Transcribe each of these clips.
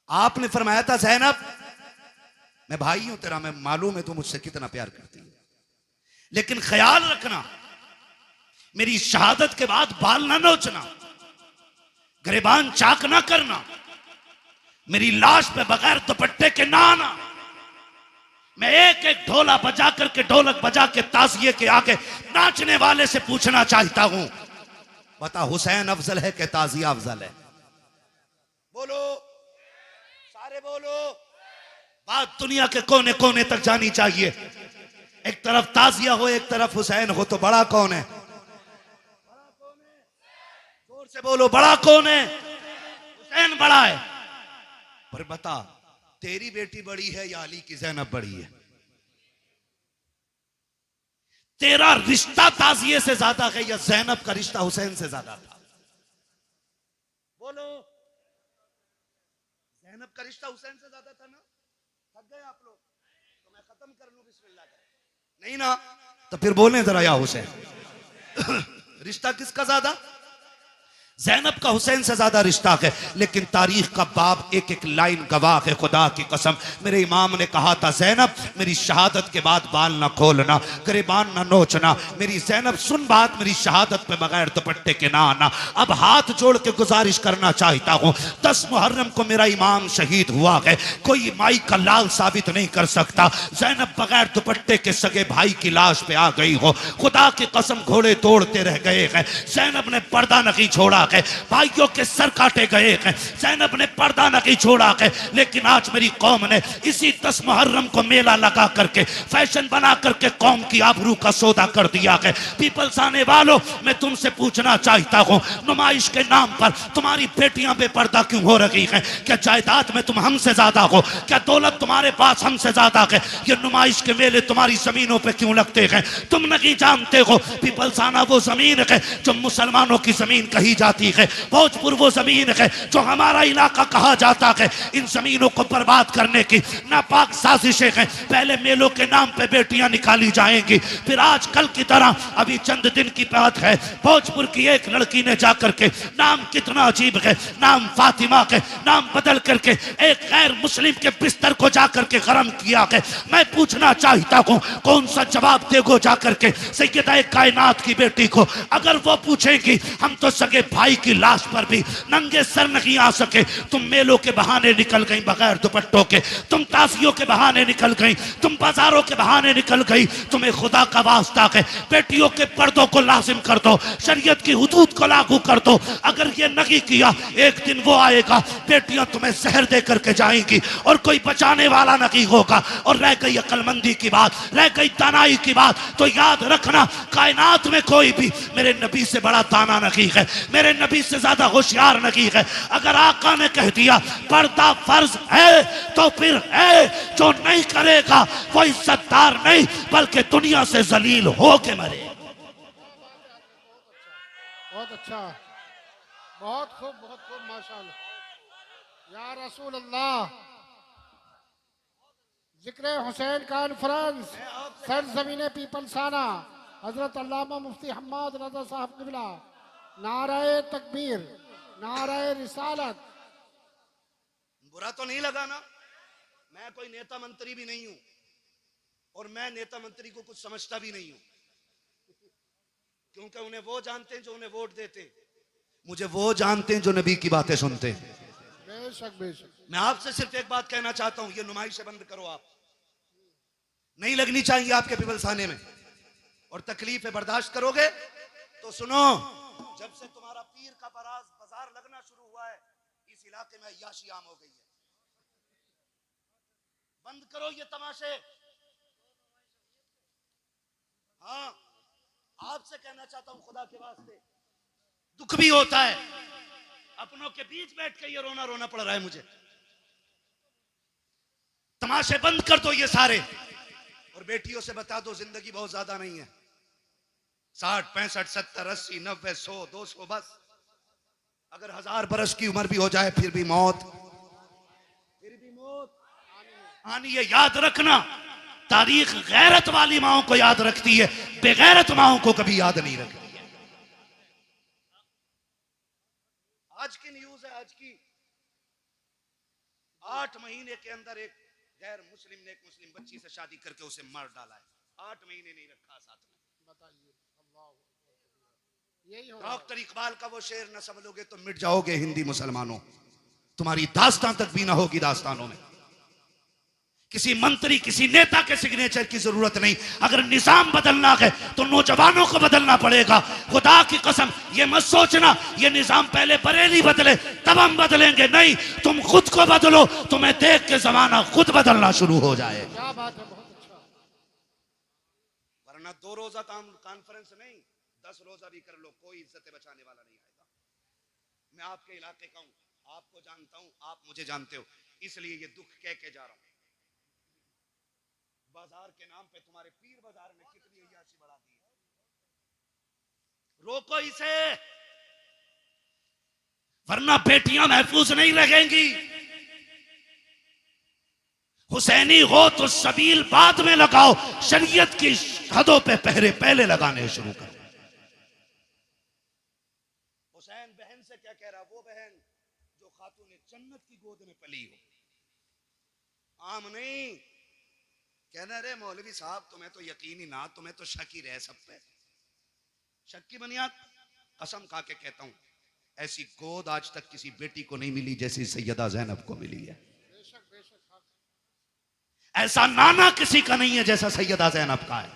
आपने फरमाया था ज़ैनब मैं भाई हूं तेरा, मैं मालूम है तू मुझसे कितना प्यार करती है, लेकिन ख्याल रखना मेरी शहादत के बाद बाल ना नोचना, गिरबान चाक ना करना, मेरी लाश पे बगैर दुपट्टे के ना आना। मैं एक एक ढोला बजा करके, ढोलक बजा के ताजिए के आगे नाचने वाले से पूछना चाहता हूं, बता हुसैन अफजल है कि ताजिया अफजल है? बोलो, सारे बोलो। बात दुनिया के कोने कोने तक जानी चाहिए। एक तरफ ताजिया हो, एक तरफ हुसैन हो, तो बड़ा कौन है? जोर से बोलो, बड़ा कौन है? हुसैन बड़ा है। पर बता, तेरी बेटी बड़ी है या अली की ज़ैनब बड़ी है? तेरा रिश्ता ताजिए से ज्यादा है या ज़ैनब का रिश्ता हुसैन से ज्यादा था? बोलो। ज़ैनब का रिश्ता हुसैन से ज्यादा था ना? थक गए आप लोग? तो मैं खत्म कर लूं बिस्मिल्लाह कर। नहीं ना, तो फिर बोलें जरा या हुसैन। रिश्ता किसका ज्यादा? ज़ैनब का हुसैन से ज्यादा रिश्ता है, लेकिन तारीख का बाब एक एक लाइन गवाह है। खुदा की कसम, मेरे इमाम ने कहा था ज़ैनब मेरी शहादत के बाद बाल ना खोलना, गिरबान ना नोचना। मेरी ज़ैनब सुन बात, मेरी शहादत पे बगैर दुपट्टे के ना आना। अब हाथ जोड़ के गुजारिश करना चाहता हूँ, 10 मुहर्रम को मेरा इमाम शहीद हुआ है, कोई माई का लाल साबित नहीं कर सकता ज़ैनब बगैर दुपट्टे के सगे भाई की लाश पे आ गई हो। खुदा की कसम, घोड़े तोड़ते रह गए हैं, ज़ैनब ने पर्दा नहीं छोड़ा है, भाइयों के सर काटे गए हैं, ज़ैनब ने पर्दा नहीं छोड़ा है। लेकिन आज मेरी कौम ने इसी 10 मुहर्रम को मेला लगा करके, फैशन बना करके कौम की आबरू का सौदा कर दिया है। पीपल्स आने वालों, मैं तुमसे पूछना चाहता हूं, नुमाइश के नाम पर तुम्हारी बेटियां बेपर्दा क्यों हो रही हैं? क्या जायदाद में तुम हमसे ज्यादा हो? क्या दौलत तुम्हारे पास हमसे ज्यादा है? ये नुमाइश के मेले तुम्हारी जमीनों पे क्यों लगते हैं? तुम नहीं जानते हो पीपल्स आना वो जमीन है जो मुसलमानों की जमीन कही जाती है, भोजपुर वो जमीन है जो हमारा इलाका कहा जाता है। इन जमीनों को बर्बाद करने की नापाक साजिशें हैं। पहले मेलों के नाम पे बेटियां निकाली जाएंगी, फिर आज कल की तरह अभी चंद दिन की बात है, भोजपुर की एक लड़की ने जाकर के, नाम कितना अजीब है, नाम फातिमा के, नाम बदल करके एक गैर मुस्लिम के बिस्तर को जाकर के गरम किया है। मैं पूछना चाहता हूं, कौन सा जवाब देगो जाकर के सैयदा कायनात की बेटी को? अगर वो पूछेंगी हम तो सगे भाई की लाश पर भी नंगे सर नहीं आ सके, तुम मेलों के बहाने निकल गई बगैर दुपट्टों के, तुम ताजियों के बहाने निकल गई, तुम बाजारों के बहाने निकल गई। तुम्हें खुदा का वास्ता है, बेटियों के पर्दों को लाजिम कर दो, शरीयत की हुदूद को लागू कर दो। अगर ये नहीं किया, एक दिन वो आएगा, बेटियां तुम्हें जहर दे करके जाएंगी और कोई बचाने वाला नहीं होगा। और रह गई अक्लमंदी की बात, रह गई दानाई की बात, तो याद रखना कायनात में कोई भी मेरे नबी से बड़ा दाना नहीं है, मेरे नबी से ज्यादा होशियार नहीं है। अगर आका ने कह दिया पर्दा फर्ज है तो फिर है, जो नहीं करेगा वो इज्जतदार नहीं बल्कि दुनिया से जलील हो के मरे। बहुत अच्छा, बहुत खूब, बहुत खूब, माशाअल्लाह। या रसूल अल्लाह, जिक्र हुसैन कॉन्फ्रेंस सरजमीन पीपलसाना, हजरत अल्लामा मुफ्ती हम्माद रज़ा साहब क़िबला, नाराए तकबीर, नाराए रिसालत। बुरा तो नहीं लगा ना? मैं कोई नेता मंत्री भी नहीं हूं और मैं नेता मंत्री को कुछ समझता भी नहीं हूं, क्योंकि उन्हें वो जानते हैं जो उन्हें वोट देते हैं, मुझे वो जानते हैं जो नबी की बातें सुनते हैं। बेशक बेशक। मैं आपसे सिर्फ एक बात कहना चाहता हूं, ये नुमाइशें बंद करो। आप नहीं लगनी चाहिए आपके पीपलसाने में, और तकलीफें बर्दाश्त करोगे तो सुनो, जब से तुम्हारा पीर का बाजार लगना शुरू हुआ है, इस इलाके में अय्याशी आम हो गई है। बंद करो ये तमाशे। हाँ, आपसे कहना चाहता हूं, खुदा के वास्ते दुख भी होता है, अपनों के बीच बैठ के ये रोना रोना पड़ रहा है मुझे। तमाशे बंद कर दो ये सारे, और बेटियों से बता दो जिंदगी बहुत ज्यादा नहीं है, 60 65 70 80 90 100 200, बस। अगर 1000 बरस की उम्र भी हो जाए फिर भी मौत आनी है। याद रखना, तारीख गैरत वाली माओं को याद रखती है, बेगैरत माओं को कभी याद नहीं रखती है। आज की न्यूज है, आज की 8 महीने के अंदर एक गैर मुस्लिम ने एक मुस्लिम बच्ची से शादी करके उसे मार डाला है। 8 महीने नहीं रखा साथ में। बताइए, अल्लाह यही हो रहा है। डॉक्टर इकबाल का वो शेर न समझोगे तो मिट जाओगे हिंदी मुसलमानों, तुम्हारी दास्तान तक भी ना होगी दास्तानों में। किसी मंत्री किसी नेता के सिग्नेचर की जरूरत नहीं। अगर निजाम बदलना है तो नौजवानों को बदलना पड़ेगा। खुदा की कसम ये मत सोचना ये निजाम पहले बरेली बदले तब हम बदलेंगे, नहीं, तुम खुद को बदलो, तुम्हें देख के जमाना खुद बदलना शुरू हो जाए। क्या बात है, बहुत अच्छा। वरना 2 रोजा कॉन्फ्रेंस नहीं, 10 रोजा भी कर लो, कोई इज्जत बचाने वाला नहीं आएगा। मैं आपके इलाके का हूं, आपको जानता हूं, आप मुझे जानते हो, इसलिए ये दुख कह के जा रहा हूं। बाजार के नाम पे तुम्हारे पीर बाजार में कितनी अय्याशी बढ़ा दी है। रोको इसे, वरना बेटियां महफूज नहीं रहेंगी। हुसैनी हो तो सबील बाद में लगाओ, शरीयत की हदों पे पहरे पहले लगाने शुरू करो। हुसैन बहन से क्या कह रहा, वो बहन जो खातून जन्नत की गोद में पली हो, आम नहीं। कहना रे मौलवी साहब तुम्हें तो यकीन ही ना, तुम्हें तो शक ही रहे सब पे। शक की बुनियाद कसम खा के कहता हूं, ऐसी गोद आज तक किसी बेटी को नहीं मिली जैसी सैयदा ज़ैनब को मिली है। बेशक बेशक, हाँ। ऐसा नाना किसी का नहीं है जैसा सैयदा ज़ैनब का है।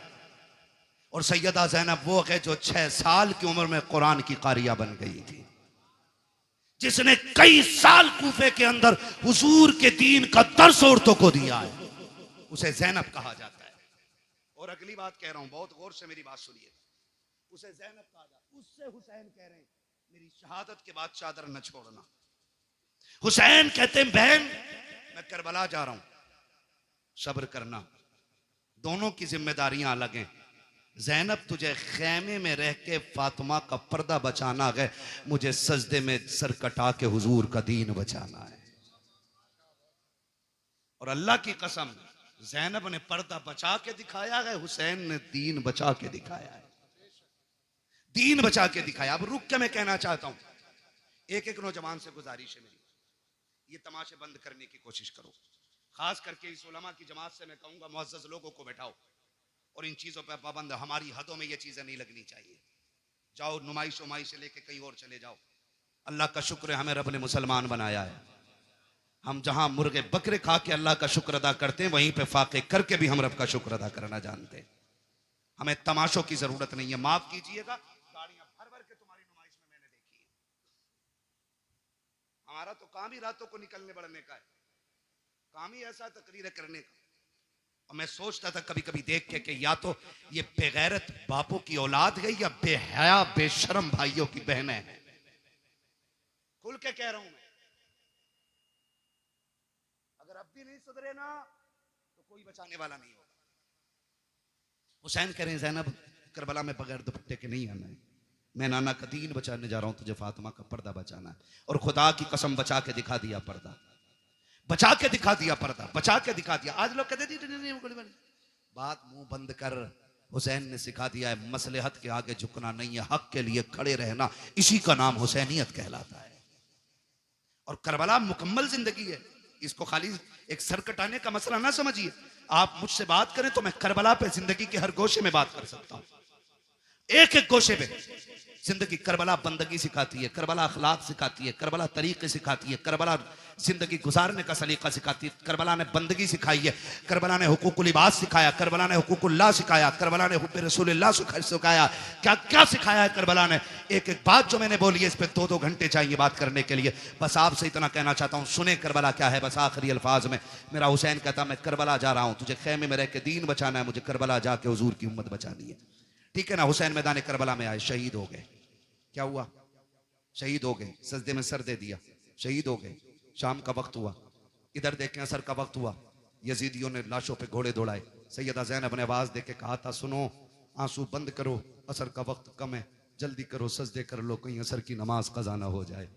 और सैयदा ज़ैनब वो है जो 6 साल की उम्र में कुरान की कारिया बन गई थी, जिसने कई साल कूफे के अंदर हुजूर के दीन का दर्स औरतों को दिया है, उसे ज़ैनब कहा जाता है। और अगली बात कह रहा हूं, बहुत गौर से मेरी बात सुनिए, उसे ज़ैनब कहा जाता है। उससे हुसैन कह रहे हैं मेरी शहादत के बाद चादर न छोड़ना। हुसैन कहते हैं बहन मैं करबला जा रहा हूं, सब्र करना, दोनों की जिम्मेदारियां अलग हैं। ज़ैनब तुझे खेमे में रह के फातिमा का पर्दा बचाना है, मुझे सजदे में सर कटा के हुजूर का दीन बचाना है। और अल्लाह की कसम ज़ैनब ने पर्दा बचा के दिखाया है, हुसैन ने दीन बचा के दिखाया है। दीन बचा के दिखाया। अब रुक के मैं कहना चाहता हूं, एक एक नौजवान से गुजारिश है मेरी, ये तमाशे बंद करने की कोशिश करो। खास करके इस उलमा की जमात से मैं कहूंगा मुअज़्ज़ज़ लोगों को बैठाओ और इन चीजों पर पाबंद, हमारी हदों में ये चीजें नहीं लगनी चाहिए। जाओ नुमाइश उमाइश से लेके कहीं और चले जाओ। अल्लाह का शुक्र है हमें रब ने मुसलमान बनाया है। हम जहां मुर्गे बकरे खा के अल्लाह का शुक्र अदा करते हैं, वहीं पे फाके करके भी हम रब का शुक्र अदा करना जानते हैं। हमें तमाशों की जरूरत नहीं है। माफ कीजिएगा, गाड़ियां भर भर के तुम्हारी नुमाइश में मैंने देखी है। हमारा तो काम ही रातों को निकलने बढ़ने का है, काम ही ऐसा तकरीरें करने का। और मैं सोचता था कभी कभी देख के कि या तो ये बेगैरत बापों की औलाद है या बेहया बेशरम भाइयों की बहनें हैं। खुल के कह रहा हूं मैं, अगर अब भी नहीं सुधरे ना तो कोई बचाने वाला नहीं होगा। हुसैन कह रहे हैं ज़ैनब करबला में बगैर दुपट्टे के नहीं आना है, मैं नाना का दीन बचाने जा रहा हूं, तुझे फातिमा का पर्दा बचाना है। और खुदा की कसम बचा के दिखा दिया पर्दा, बचा के दिखा दिया पर्दा, बचा के दिखा दिया। आज लोग कहते नहीं बात मुंह बंद कर। हुसैन ने सिखा दिया है मसलहत के आगे झुकना नहीं है, हक के लिए खड़े रहना, इसी का नाम हुसैनियत कहलाता है। और करबला मुकम्मल जिंदगी है, इसको खाली एक सर कटाने का मसला ना समझिए। आप मुझसे बात करें तो मैं करबला पे जिंदगी के हर गोशे में बात कर सकता हूं, एक एक गोशे पे जिंदगी। करबला बंदगी सिखाती है, करबला अखलाक सिखाती है, करबला तरीके सिखाती है, करबला जिंदगी गुजारने का सलीका सिखाती है। करबला ने बंदगी सिखाई है, करबला ने हुकूकुल इबाद सिखाया, करबला ने हुकूकुल्लाह सिखाया, करबला ने हुब्बे रसूलिल्लाह सिखाया। क्या क्या सिखाया है करबला ने। एक एक बात जो मैंने बोली है इस पे 2-2 घंटे चाहिए बात करने के लिए। बस आपसे इतना कहना चाहता हूँ, सुने करबला क्या है। बस आखिरी अल्फाज में मेरा हुसैन कहता मैं करबला जा रहा हूँ, तुझे खेमे में रह के दीन बचाना है, मुझे करबला जाके हुजूर की उम्मत बचानी है। ठीक है ना। हुसैन मैदान करबला में आए, शहीद हो गए। क्या हुआ? शहीद हो गए, सजदे में सर दे दिया, शहीद हो गए। शाम का वक्त हुआ, इधर देखें असर का वक्त हुआ, यजीदियों ने लाशों पे घोड़े दौड़ाए। सैयदा ज़ैनब ने आवाज देके कहा था सुनो, आंसू बंद करो, असर का वक्त कम है, जल्दी करो, सजदे कर लो, कहीं असर की नमाज कज़ा ना हो जाए।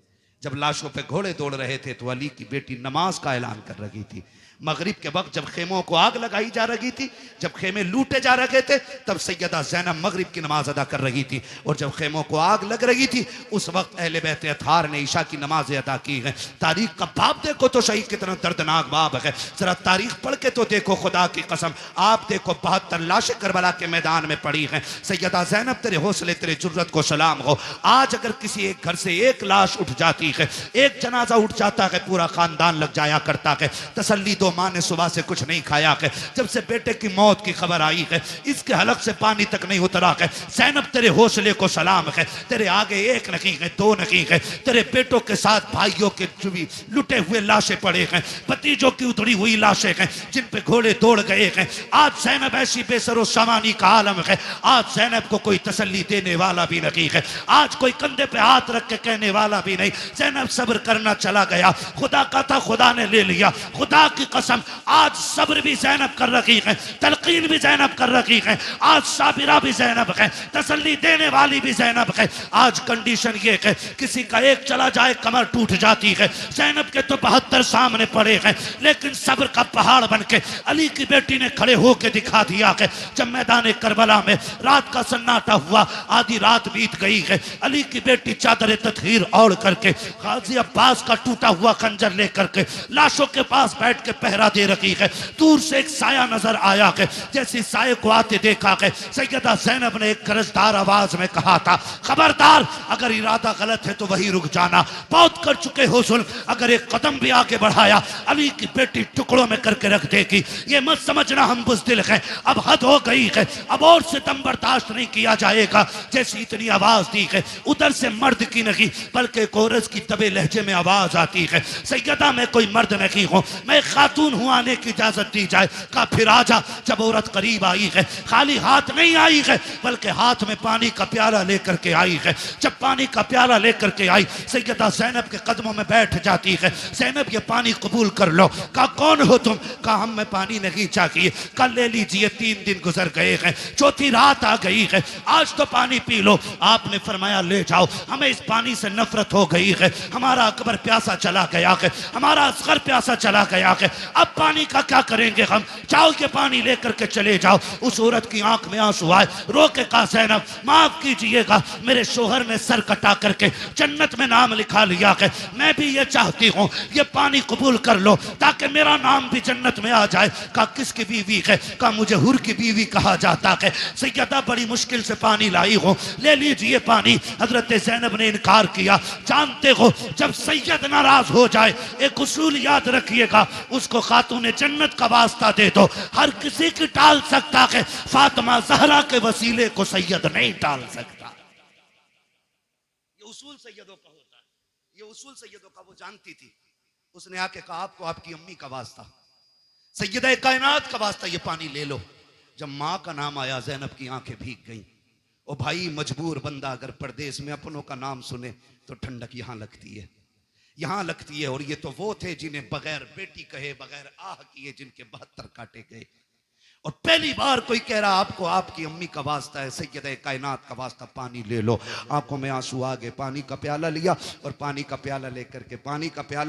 जब लाशों पे घोड़े दौड़ रहे थे तो अली की बेटी नमाज का ऐलान कर रही थी। मगरिब के वक्त जब खेमों को आग लगाई जा रही थी, जब खेमे लूटे जा रहे थे, तब सैयदा ज़ैनब मगरिब की नमाज अदा कर रही थी। और जब खेमों को आग लग रही थी, उस वक्त अहले बैत अतार ने ईशा की नमाजें अदा की हैं। तारीख का बाप देखो तो सही कितना दर्दनाक बाप है। जरा तारीख पढ़ के तो देखो, खुदा की कसम आप देखो 72 लाशें करबला के मैदान में पड़ी हैं। सैयदा ज़ैनब तेरे हौसले तेरे जुर्रत को सलाम हो। आज अगर किसी एक घर से एक लाश उठ जाती है, एक जनाजा उठ जाता है, पूरा खानदान लग जाया करता है। तसल्ली दो, माँ ने सुबह से कुछ नहीं खाया है। जब से बेटे की मौत की खबर आई है, इसके हलक से पानी तक नहीं उतरा है। ज़ैनब तेरे हौसले को सलाम है। तेरे आगे एक नहीं है, दो नहीं है, तेरे बेटों के साथ भाइयों के भी लुटे हुए लाशें पड़े हैं, भतीजों की उतरी हुई लाशें हैं जिन पे घोड़े दौड़ गए हैं। आज ज़ैनब ऐसी बेसरो सामानी का आलम है। आज ज़ैनब को कोई तसल्ली देने वाला भी नहीं है। आज कोई कंधे पे हाथ रख के कहने वाला भी नहीं। ज़ैनब सब्र करना चला गया, खुदा का था खुदा ने ले लिया। खुदा की कसम आज सब्र भी ज़ैनब कर रखी है, तलकीन भी ज़ैनब कर रखी है। आज साबिरा भी ज़ैनब है, तसल्ली देने वाली भी ज़ैनब है। आज कंडीशन ये है, किसी का एक चला जाए कमर टूट जाती है। ज़ैनब के तो 72 सामने पड़े हैं, लेकिन सब्र का पहाड़ बन के अली की बेटी ने खड़े होकर दिखा दिया है। जब मैदान करबला में रात का सन्नाटा हुआ, आधी रात बीत गई है, अली की बेटी चादर तत्हीर ओढ़ करके गाजी अब्बास का टूटा हुआ खंजर लेकर के लाशों के पास बैठ के पहरा दे रखी है। दूर से एक साया नजर आया है, जैसे साये को आते देखा है, सैयदा ज़ैनब ने एक गरजदार आवाज में कहा था, खबरदार अगर इरादा गलत है तो वही रुक जाना। बहुत कर चुके हो जुल्म, अगर एक कदम भी आगे बढ़ाया अली की बेटी टुकड़ों में करके रख देगी। ये मत समझना हम बुज़दिल हैं, अब हद हो गई है, अब और सितम बर्दाश्त नहीं किया जाएगा। जैसी इतनी आवाज दी है, उधर से मर्द की नहीं बल्कि कोरस की तबे लहजे में आवाज आती है, सैयदा मैं कोई मर्द नहीं हूँ, मैं खातून हूँ, आने की इजाजत दी जाए। कहा फिर आजा। जब औरत करीब आई है, खाली हाथ नहीं आई है, बल्कि हाथ में पानी का प्याला लेकर के आई है। जब पानी का प्याला लेकर के आई, सैयदा ज़ैनब के कदमों में बैठ जाती है। ज़ैनब ये पानी कबूल कर लो। कहा कौन हो तुम? कहा हम में पानी नहीं चाहिए, कल ले लीजिए, 3 दिन गुजर गए हैं, चौथी रात आ गई है, आज तो पानी पी लो। आपने फरमाया ले जाओ, हमें इस पानी से नफरत हो गई है, हमारा अकबर प्यासा चला गया है, हमारा असगर प्यासा चला गया है, अब पानी का क्या करेंगे हम, जाओ के पानी लेकर के चले जाओ। उस औरत की आंख में आंसू आए, रो के कहा ज़ैनब माफ कीजिएगा, मेरे शोहर ने सर कटा करके जन्नत में नाम लिखा लिया है, मैं भी ये चाहती हूँ ये पानी कबूल कर लो ताकि मेरा नाम भी जन्नत में आ जाए। कहा किसकी बीवी है? कहा मुझे हुर की बीवी कहा जाता है। सैयदा बड़ी मुश्किल से पानी लाई हो, ले लीजिए पानी। हजरत ज़ैनब ने इनकार किया। जानते हो जब सैयद नाराज हो जाए, एक उसूल याद रखिएगा, उसको खातून जन्नत का वास्ता दे दो। हर किसी की टाल सकता है, फातिमा ज़हरा के वसीले को सैयद नहीं टाल सकता। ये उसूल सैयदों का होता है, ये उसूल सैयदों का वो जानती थी। उसने आके कहा आपको आपकी अम्मी का वास्ता, सैयदा कायनात का वास्ता, ये पानी ले लो। जब माँ का नाम आया, ज़ैनब की आंखें भीग गईं। ओ भाई मजबूर बंदा अगर परदेश में अपनों का नाम सुने तो ठंडक यहाँ लगती है, यहाँ लगती है। और ये तो वो थे जिन्हें बगैर बेटी कहे, बगैर आह किए जिनके 72 काटे गए। और पहली बार कोई कह रहा आपको आपकी अम्मी का वास्ता है, सैयदा कायनात का वास्ता, पानी ले लो। आंखों में आंसू आ गए, पानी का प्याला लिया और पानी का प्याला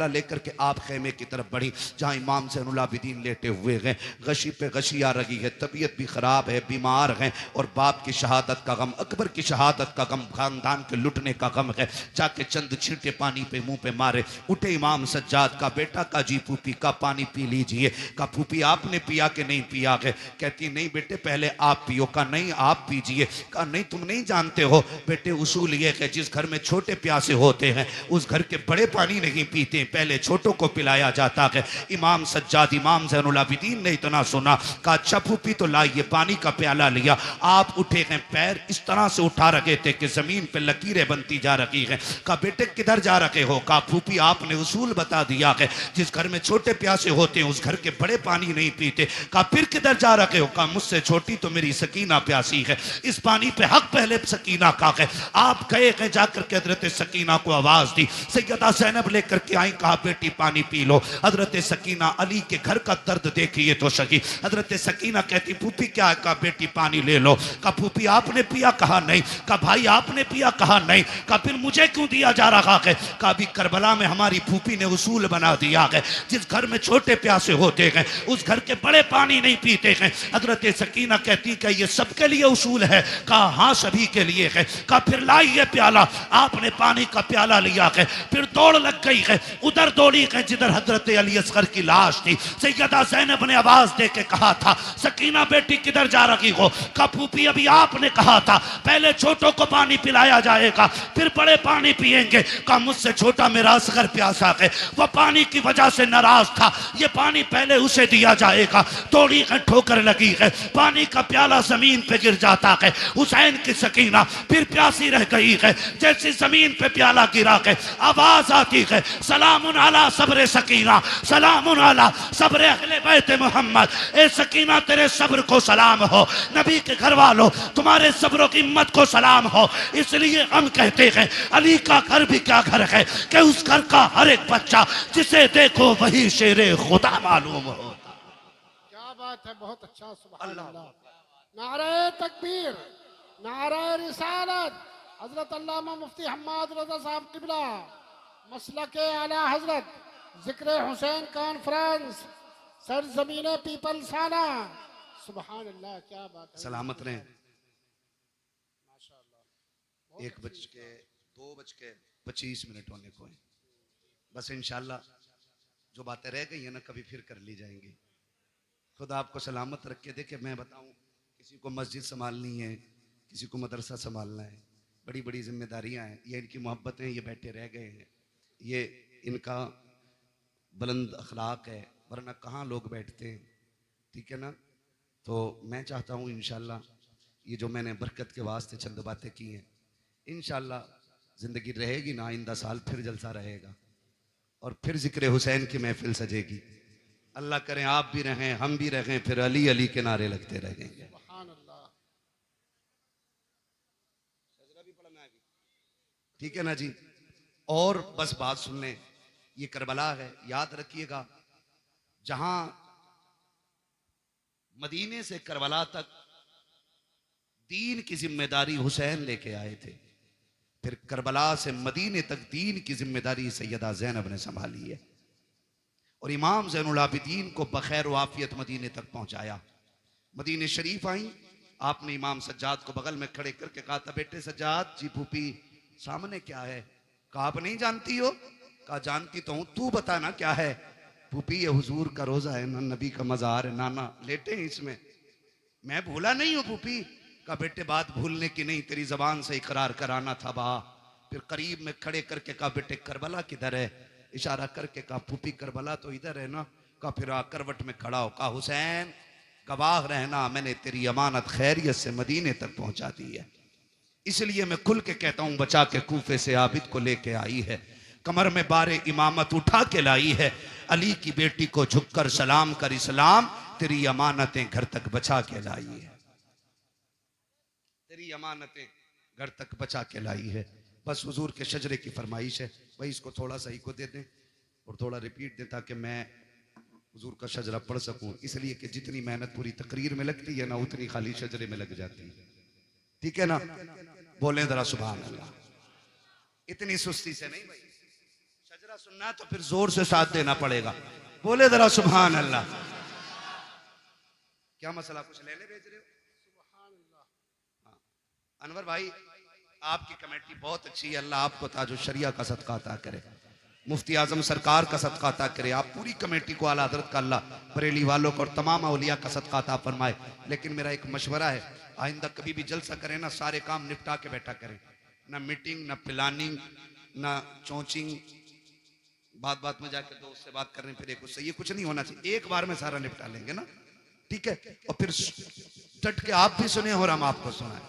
लेकर के आप खेमे की तरफ बढ़ी जहाँ इमाम ज़ैनुल आबिदीन लेटे हुए हैं। गशी पे गशी आ रही है, तबीयत भी ख़राब है, बीमार हैं और बाप की शहादत का गम, अकबर की शहादत का गम, खानदान के लुटने का गम है। जाके चंद छींटे पानी पे मुँह पे मारे। उठे इमाम सज्जाद का बेटा का जी फूफी का पानी पी लीजिए। का फूफी आपने पिया कि नहीं पिया है? कहती नहीं बेटे पहले आप पियो। का नहीं आप पीजिए। का नहीं तुम नहीं जानते हो बेटे, उसूल ये है जिस घर में छोटे प्यासे होते हैं उस घर के बड़े पानी नहीं पीते, पहले छोटों को पिलाया जाता है। इमाम सज्जाद इमाम ज़ैनुल आबिदीन ने इतना सुना, कहा अच्छा फूफी तो लाइए। पानी का प्याला लिया। आप उठे हैं, पैर इस तरह से उठा रखे थे कि जमीन पे लकीरें बनती जा रही हैं। कहा बेटे किधर जा रखे हो? कहा फूफी आपने उसूल बता दिया है, जिस घर में छोटे प्यासे होते हैं उस घर के बड़े पानी नहीं पीते। कहा फिर किधर जा रखे हो? कहा मुझसे छोटी तो मेरी सकीना प्यासी है, इस पानी पे हक पहले सकीना का है। आप गए हैं जाकर के हजरत सकीना को आवाज दी, सैयदा ज़ैनब लेकर के आई, कहा बेटी पानी पी लो। हजरत सकीना अली के घर का दर्द देखिए तो सही। हजरत सकीना कहती फूफी क्या है? कहा बेटी पानी ले लो। कहा फूफी आपने पिया? कहा नहीं। कहा भाई आपने पिया? कहा नहीं। कहा फिर मुझे क्यों दिया जा रहा है? कहा अभी करबला में हमारी फूफी ने उसूल बना दिया है, जिस घर में छोटे प्यासे होते हैं उस घर के बड़े पानी नहीं पीते हैं। हजरत सकीना कहती कि ये सबके लिए उसूल है? कहा हाँ सभी के लिए है। कहा फिर लाइए प्याला। आपने पानी का प्याला लिया है, फिर दौड़ लग गई है, उधर दौड़ी है जिधर हजरत अली असगर की लाश थी। सैयदा ज़ैनब ने आवाज दे के कहा था सकीना बेटी किधर जा रही हो? कहा फूफी अभी आपने कहा था पहले छोटों को पानी पिलाया जाएगा फिर बड़े पानी पिएंगे। कहा मुझसे छोटा मेरा असगर प्यासा है, वह पानी की वजह से नाराज था, ये पानी पहले उसे दिया जाएगा। थोड़ी ठोकर लगी है, पानी का प्याला जमीन पे गिर जाता है। हुसैन की सकीना फिर प्यासी रह गई है, जैसे जमीन पे प्याला गिरा है आवाज आती है सलामुन अला सब्र सकीना, सलामुन अला सब्र अहले बैत मोहम्मद। ए सकीना तेरे सब्र को सलाम हो, नबी के घर वालों तुम्हारे सब्र की हिम्मत को सलाम हो। इसलिए हम कहते हैं अली का घर भी क्या घर है कि उस घर का हर एक बच्चा जिसे देखो वही शेरे खुदा मालूम हो। क्या बात है, बहुत अच्छा, सुभान अल्लाह। नारे तकबीर, नारे रिसालत। हजरत अल्लामा मुफ्ती हम्माद रजा साहब किबला, मसलके आला हजरत, जिक्र हुसैन कॉन्फ्रेंस, सरजमीन पीपल साना। सुभान अल्लाह, क्या बात है। सलामत रहें। माशाअल्लाह। 1:02:25 होने को है। बस इंशाल्लाह जो बातें रह गई है ना कभी फिर कर ली जाएंगी। खुदा आपको सलामत रख के देखे। मैं बताऊं किसी को मस्जिद संभालनी है, किसी को मदरसा संभालना है, बड़ी बड़ी जिम्मेदारियां हैं। ये इनकी मोहब्बतें, ये बैठे रह गए हैं, ये इनका बुलंद अखलाक है, वरना कहाँ लोग बैठते हैं। ठीक है ना? तो मैं चाहता हूँ इंशाल्लाह ये जो मैंने बरकत के वास्ते चंद बातें की हैं, इंशाल्लाह ज़िंदगी रहेगी ना, आइंदा साल फिर जलसा रहेगा और फिर जिक्र हुसैन की महफिल सजेगी। अल्लाह करें आप भी रहें, हम भी रहें, फिर अली अली के नारे लगते रहेंगे। सुभान अल्लाह। ठीक है ना जी? और बस बात सुन लें, ये करबला है, याद रखिएगा। जहां मदीने से करबला तक दीन की जिम्मेदारी हुसैन लेके आए थे, फिर करबला से मदीने तक दीन की जिम्मेदारी सैयदा ज़ैनब ने संभाली है और इमाम ज़ैनुल आबिदीन को बखैर वाफियत मदीने तक पहुंचाया। मदीने शरीफ आई, आपने इमाम सज्जाद को बगल में खड़े करके कहा था बेटे सज्जाद जी फूफी सामने क्या है? कहा आप नहीं जानती हो? कहा जानती तो हूं, तू बताना क्या है? फूफी ये हुजूर का रोजा है ना, नबी का मजार है, नाना लेटे हैं इसमें। मैं भूला नहीं हूं फूफी। कहा बेटे बात भूलने की नहीं, तेरी जबान से इकरार कराना था बा। फिर करीब में खड़े करके कहा बेटे करबला किधर है? इशारा करके कहा फूफी करबला तो इधर है ना। कहा फिर करवट में खड़ा हो, कहा हुसैन गवाह रहना, मैंने तेरी अमानत खैरियत से मदीने तक पहुंचा दी है। इसलिए मैं खुल के कहता हूं बचा के कूफे से आबिद को लेके आई है, कमर में बारे इमामत उठा के लाई है। अली की बेटी को झुककर सलाम कर इस्लाम, तेरी अमानतें घर तक बचा के लाई है, तेरी अमानतें घर तक बचा के लाई है। बस हुजूर के शजरे की फरमाइश है, भाई इसको थोड़ा सा ही को दे दें और थोड़ा रिपीट दें ताकि मैं हुजूर का शजरा पढ़ सकूं। इसलिए कि जितनी मेहनत पूरी तकरीर में लगती है ना, उतनी खाली शजरे में लग जाती है। ठीक है ना? बोले जरा सुभान अल्लाह। इतनी सुस्ती से नहीं भाई, शजरा सुनना तो फिर जोर से साथ देना पड़ेगा। बोले जरा सुभान अल्लाह। क्या मसला, कुछ लेने भेज रहे हो? हाँ। अनवर भाई आपकी कमेटी बहुत अच्छी है, अल्लाह आपको ताजो शरिया का सदका अता करे, मुफ्ती आजम सरकार का सदका अता करे। आप पूरी कमेटी को आला हजरत का अल्लाह बरेली वालों को और तमाम औलिया का सदका अता फरमाए। लेकिन मेरा एक मशवरा है, आइंदा कभी भी जलसा करें ना, सारे काम निपटा के बैठा करें, ना मीटिंग, ना प्लानिंग, ना चौचिंग, बात बात में जाकर दोस्त से बात करने फिर एक उससे, ये कुछ नहीं होना चाहिए। एक बार में सारा निपटा लेंगे ना, ठीक है? और फिर डट के आप भी सुने और हम आपको सुनाए,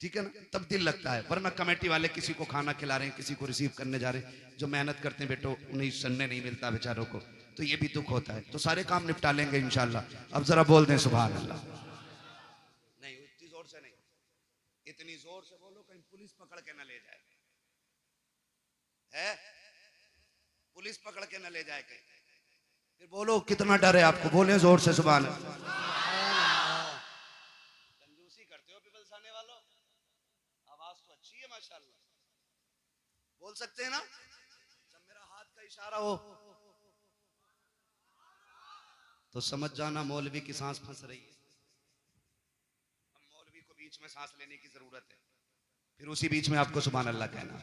ठीक है ना? तब दिल लगता है। वरना कमेटी वाले किसी को खाना खिला रहे हैं, किसी को रिसीव करने जा रहे हैं, जो मेहनत करते हैं बेटो उन्हें सन्ने नहीं मिलता बेचारों को, तो ये भी दुख होता है। तो सारे काम निपटा लेंगे इंशाल्लाह। अब जरा बोल दें सुभान अल्लाह। नहीं इतनी जोर से नहीं, इतनी जोर से बोलो कहीं पुलिस पकड़ के न ले जाए, है पुलिस पकड़ के न ले जाए कहीं। फिर बोलो कितना डर है आपको, बोले जोर से सुभान अल्लाह। कंजूसी करते हो पीपल्स आने वालों, आवाज तो अच्छी है माशाल्लाह, बोल सकते हैं ना। जब मेरा हाथ का इशारा हो तो समझ जाना मौलवी की सांस फंस रही है। अब मौलवी को बीच में सांस लेने की जरूरत है, फिर उसी बीच में आपको सुभान अल्लाह कहना,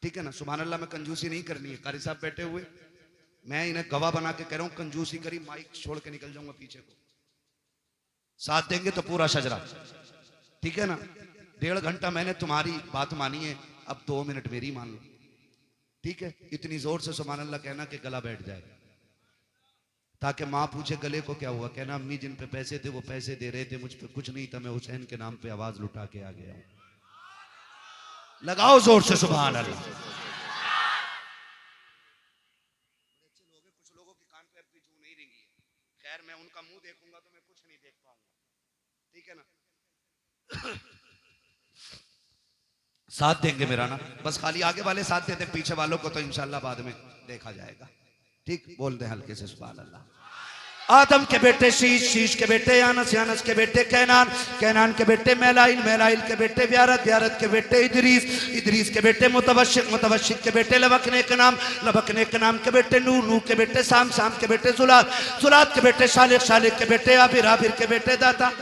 ठीक है ना। सुभान अल्लाह में कंजूसी नहीं करनी है। कारी साहब बैठे हुए, मैं इन्हें गवाह बना के कह रहा हूं, कंजूसी करी माइक छोड़ के निकल जाऊंगा पीछे को। साथ देंगे तो पूरा शजरा, ठीक है ना। 1.5 घंटा मैंने तुम्हारी बात मानी है, अब 2 मिनट मेरी मान लो, ठीक है। इतनी जोर से सुभान अल्लाह कहना कि गला बैठ जाए, ताकि माँ पूछे गले को क्या हुआ, कहना अम्मी जिन पे पैसे थे वो पैसे दे रहे थे, मुझ पे कुछ नहीं था, मैं हुसैन के नाम पे आवाज लुटा के आ गया हूं। लगाओ जोर से सुभान अल्लाह। अच्छे लोग हैं, कुछ लोगों के कान पे अब भी जू नहीं रेंगी है। खैर मैं उनका मुंह देखूंगा तो मैं कुछ नहीं देख पाऊंगा, ठीक है ना। साथ देंगे मेरा ना, बस खाली आगे वाले साथ देते, पीछे वालों को तो इंशाल्लाह बाद में देखा जाएगा, ठीक। बोल दे हल्के से सुभान अल्लाह। आदम के बेटे शीश, शीश के बेटे यानस, यानस के बेटे कैनान, कैनान के बेटे मैलाइल, मैलाइल के बेटे व्यारत, व्यारत के बेटे इदरीस, इदरीस के बेटे मुतवशिक, मुतवशिक के बेटे लबकने के नाम, लबकने के नाम के बेटे नूह, नूह के बेटे साम, साम के बेटे जुलात, जुलात के बेटे शालिक, शालिक के बेटे आबिर, आबिर के बेटे दाता,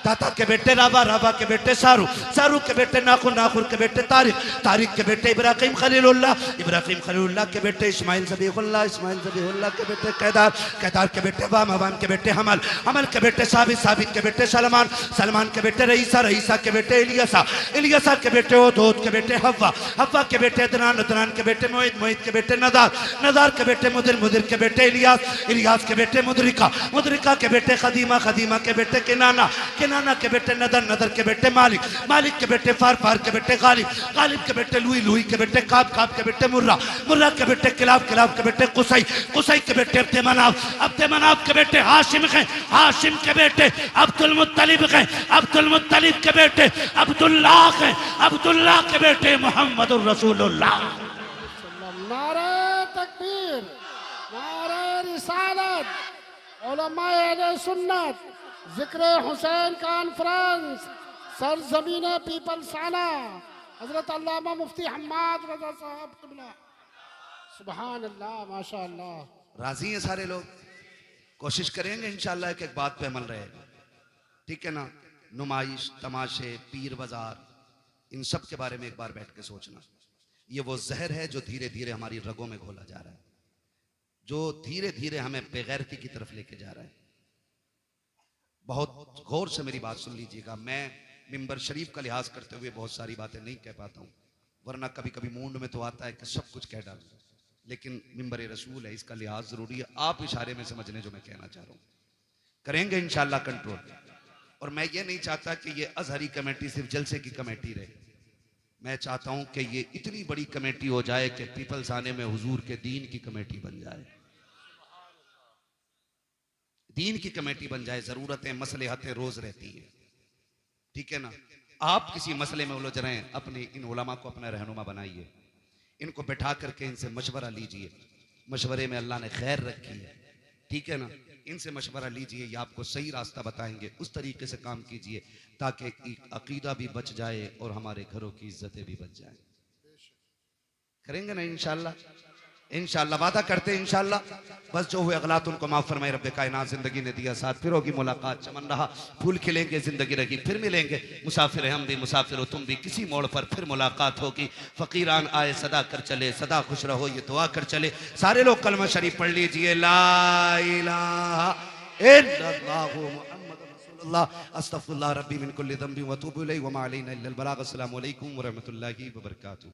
दाता के बेटे राबा, राबा के बेटे सारू, सारू के बेटे नाखुर, नाखुर के बेटे तारिक, तारिक के बेटे इब्राहिम खलीलुल्लाह, इब्राहिम खलीलुल्लाह के बेटे इस्माइल ज़बीहुल्लाह, इस्माइल ज़बीहुल्लाह के बेटे कैदार, कैदार के बेटे वाम, वाम के बेटे हमल, हमल के बेटे साबित, साबित के बेटे सलमान, सलमान के बेटे रईसा, रईसा के बेटे इलियासा, इलियासा के बेटे ओद के बेटे हव्वा, हव्वा के बेटे अदनान, अदनान के बेटे मोहित, मोहित के बेटे नदार, नदार के बेटे मुदिर, मुदिर के बेटे इलियास, इलियास के बेटे मुदरिका, मुदरिका के बेटे खदीमा, खदीमा के बेटे किनाना, किनाना के बेटे नदर, नदर के बेटे मालिक, मालिक के बेटे फार, फार के बेटे गालिब, गालिब के बेटे लुई, लुई के बेटे काब, काब के बेटे मुर्रा, मुर्रा के बेटे किलाब, किलाब के बेटे कुसई, कुसई के बेटे अब्दे मनाफ, अब्दे मनाफ के बेटे हाशिम हैं, हाशिम के बेटे अब्दुल मुत्तलिब हैं, अब्दुल मुत्तलिब के बेटे अब्दुल्लाह हैं, अब्दुल्लाह के बेटे मोहम्मदुर रसूलुल्लाह। नारे तकबीर, नारे रिसालत, उलमाए अहले सुन्नत, जिक्र हुसैन कॉन्फ्रेंस, सरजमीन पीपल्स आना, हजरत अल्लामा मुफ्ती हम्माद रजा साहब क़िबला। सुभान अल्लाह, माशा अल्लाह। राजी हैं सारे लोग, कोशिश करेंगे इंशाल्लाह कि एक बात पे अमल रहेगा, ठीक है ना। नुमाइश, तमाशे, पीर बाजार, इन सब के बारे में एक बार बैठ के सोचना। ये वो जहर है जो धीरे धीरे हमारी रगों में घोला जा रहा है, जो धीरे धीरे हमें बेगैरती की तरफ लेके जा रहा है। बहुत गौर से मेरी बात सुन लीजिएगा। मैं मिंबर शरीफ का लिहाज करते हुए बहुत सारी बातें नहीं कह पाता हूँ, वरना कभी कभी मूड में तो आता है कि सब कुछ कह डालूं, लेकिन मिंबर रसूल है, इसका लिहाज जरूरी है। आप इशारे में समझने जो मैं कहना चाह रहा हूँ, करेंगे इंशाल्लाह कंट्रोल। और मैं ये नहीं चाहता कि ये अजहरी कमेटी सिर्फ जलसे की कमेटी रहे, मैं चाहता हूँ कि ये इतनी बड़ी कमेटी हो जाए कि पीपल्स आने में हुजूर के दीन की कमेटी बन जाए, दीन की कमेटी बन जाए। जरूरतें, मसलेहतें रोज रहती हैं, ठीक है ना। आप किसी मसले में उलझ रहे हैं, अपने इन उलमा को अपना रहनुमा बनाइए, इनको बैठा करके इनसे मशवरा लीजिए। मशवरे में अल्लाह ने खैर रखी है, ठीक है ना। इनसे मशवरा लीजिए, ये आपको सही रास्ता बताएंगे, उस तरीके से काम कीजिए ताकि अकीदा भी बच जाए और हमारे घरों की इज्जतें भी बच जाए। करेंगे ना इंशाल्लाह, इंशाल्लाह वादा करते हैं इंशाल्लाह। बस जो हुए अगलात उनको माफ फरमाए रब्बे कायनात। जिंदगी ने दिया साथ, फिर होगी मुलाकात, चमन रहा फूल खिलेंगे, जिंदगी रही फिर मिलेंगे। मुसाफिर हम भी, मुसाफिर हो तुम भी, किसी मोड़ पर फिर मुलाकात होगी। फकीरान आए सदा कर चले, सदा खुश रहो ये दुआ कर चले। सारे लोग कलमा शरीफ पढ़ लीजिए, ला इलाहा इल्लल्लाहु मुहम्मदुर रसूलुल्लाह, अस्तगफिरुल्लाह रब्बी मिन कुल्ली ज़ंबि व अतूबु इलैहि व मा अलैना इल्लल बलाग। अस्सलामु अलैकुम व रहमतुल्लाहि व बरकातुहू।